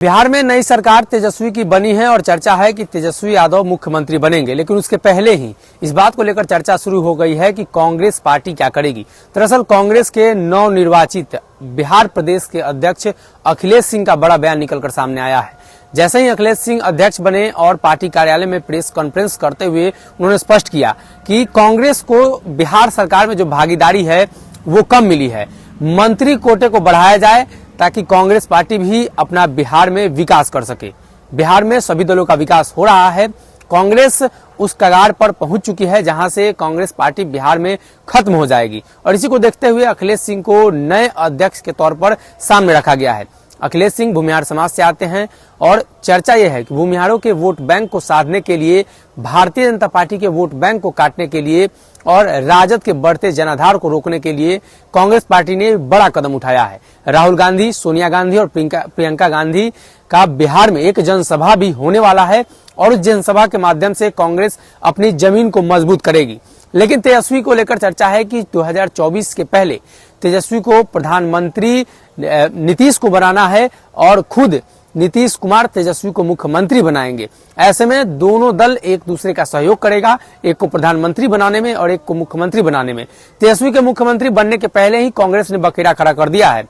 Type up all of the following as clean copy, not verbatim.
बिहार में नई सरकार तेजस्वी की बनी है और चर्चा है कि तेजस्वी यादव मुख्यमंत्री बनेंगे, लेकिन उसके पहले ही इस बात को लेकर चर्चा शुरू हो गई है कि कांग्रेस पार्टी क्या करेगी। दरअसल कांग्रेस के नवनिर्वाचित बिहार प्रदेश के अध्यक्ष अखिलेश सिंह का बड़ा बयान निकलकर सामने आया है। जैसे ही अखिलेश सिंह अध्यक्ष बने और पार्टी कार्यालय में प्रेस कॉन्फ्रेंस करते हुए उन्होंने स्पष्ट किया कि कांग्रेस को बिहार सरकार में जो भागीदारी है वो कम मिली है, मंत्री कोटे को बढ़ाया जाए ताकि कांग्रेस पार्टी भी अपना बिहार में विकास कर सके। बिहार में सभी दलों का विकास हो रहा है, कांग्रेस उस कगार पर पहुंच चुकी है जहां से कांग्रेस पार्टी बिहार में खत्म हो जाएगी और इसी को देखते हुए अखिलेश सिंह को नए अध्यक्ष के तौर पर सामने रखा गया है। अखिलेश सिंह भूमिहार समाज से आते हैं और चर्चा यह है कि भूमिहारों के वोट बैंक को साधने के लिए, भारतीय जनता पार्टी के वोट बैंक को काटने के लिए और राजद के बढ़ते जनाधार को रोकने के लिए कांग्रेस पार्टी ने बड़ा कदम उठाया है। राहुल गांधी, सोनिया गांधी और प्रियंका गांधी का बिहार में एक जनसभा भी होने वाला है और उस जनसभा के माध्यम से कांग्रेस अपनी जमीन को मजबूत करेगी। लेकिन तेजस्वी को लेकर चर्चा है कि 2024 के पहले तेजस्वी को प्रधानमंत्री नीतीश को बनाना है और खुद नीतीश कुमार तेजस्वी को मुख्यमंत्री बनाएंगे। ऐसे में दोनों दल एक दूसरे का सहयोग करेगा, एक को प्रधानमंत्री बनाने में और एक को मुख्यमंत्री बनाने में। तेजस्वी के मुख्यमंत्री बनने के पहले ही कांग्रेस ने बखेड़ा खड़ा कर दिया है।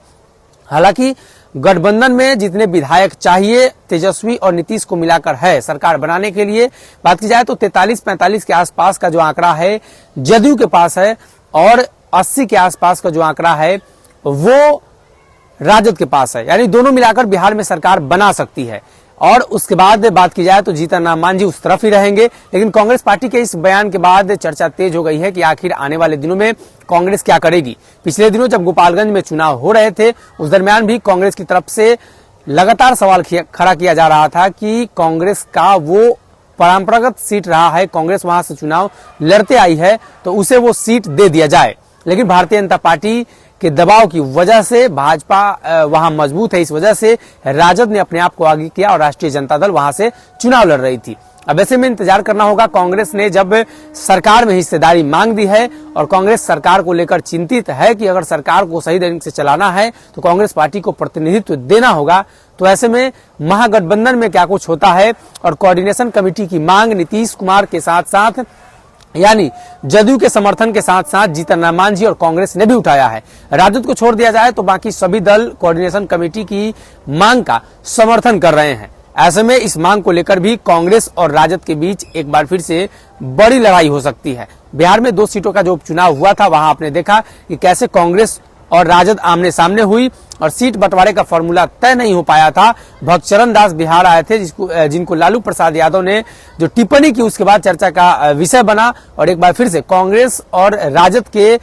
हालांकि गठबंधन में जितने विधायक चाहिए तेजस्वी और नीतीश को मिलाकर है सरकार बनाने के लिए, बात की जाए तो 43-45 के आसपास का जो आंकड़ा है जदयू के पास है और 80 के आसपास का जो आंकड़ा है वो राजद के पास है। यानी दोनों मिलाकर बिहार में सरकार बना सकती है। और उसके बाद बात की जाए तो जीतन राम मांझी उस तरफ ही रहेंगे। लेकिन कांग्रेस पार्टी के इस बयान के बाद चर्चा तेज हो गई है कि आखिर आने वाले दिनों में कांग्रेस क्या करेगी। पिछले दिनों जब गोपालगंज में चुनाव हो रहे थे उस दरमियान भी कांग्रेस की तरफ से लगातार सवाल खड़ा किया जा रहा था कि कांग्रेस का वो परंपरागत सीट रहा है, कांग्रेस वहां से चुनाव लड़ते आई है तो उसे वो सीट दे दिया जाए। लेकिन भारतीय जनता पार्टी के दबाव की वजह से भाजपा वहां मजबूत है, इस वजह से राजद ने अपने आप को आगे किया और राष्ट्रीय जनता दल वहां से चुनाव लड़ रही थी। अब ऐसे में इंतजार करना होगा। कांग्रेस ने जब सरकार में हिस्सेदारी मांग दी है और कांग्रेस सरकार को लेकर चिंतित है कि अगर सरकार को सही ढंग से चलाना है तो कांग्रेस पार्टी को प्रतिनिधित्व देना होगा, तो ऐसे में महागठबंधन में क्या कुछ होता है और कोऑर्डिनेशन कमेटी की मांग नीतीश कुमार के साथ साथ यानी जदयू के समर्थन के साथ साथ जीतन राम मांझी और कांग्रेस ने भी उठाया है। राजद को छोड़ दिया जाए तो बाकी सभी दल कोऑर्डिनेशन कमेटी की मांग का समर्थन कर रहे हैं। ऐसे में इस मांग को लेकर भी कांग्रेस और राजद के बीच एक बार फिर से बड़ी लड़ाई हो सकती है। बिहार में 2 सीटों का जो उपचुनाव हुआ था वहां आपने देखा कि कैसे कांग्रेस और राजद आमने सामने हुई और सीट बंटवारे का फॉर्मूला तय नहीं हो पाया था। भक्तचरण दास बिहार आए थे जिनको लालू प्रसाद यादव ने जो टिप्पणी की उसके बाद चर्चा का विषय बना और एक बार फिर से कांग्रेस और राजद के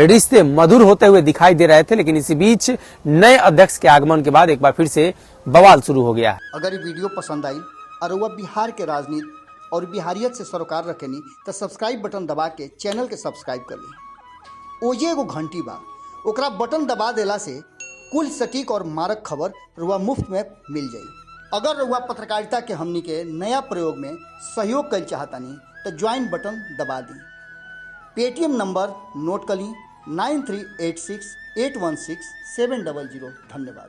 रिश्ते मधुर होते हुए दिखाई दे रहे थे। लेकिन इसी बीच नए अध्यक्ष के आगमन के बाद एक बार फिर से बवाल शुरू हो गया है। अगर ये वीडियो पसंद आई और वह बिहार के राजनीति और बिहारियत से सरोकार रखेनी तो सब्सक्राइब बटन दबा के चैनल के सब्सक्राइब कर ली। ओजे एगो घंटी बा, ओकरा बटन दबा देला से कुल सटीक और मारक खबर रुआ मुफ्त में मिल जाई। अगर रुआ पत्रकारिता के हमनी के नया प्रयोग में सहयोग कर चाहतानी तो ज्वाइन बटन दबा दी। पेटीएम नंबर नोट कर ली 9386816700। धन्यवाद।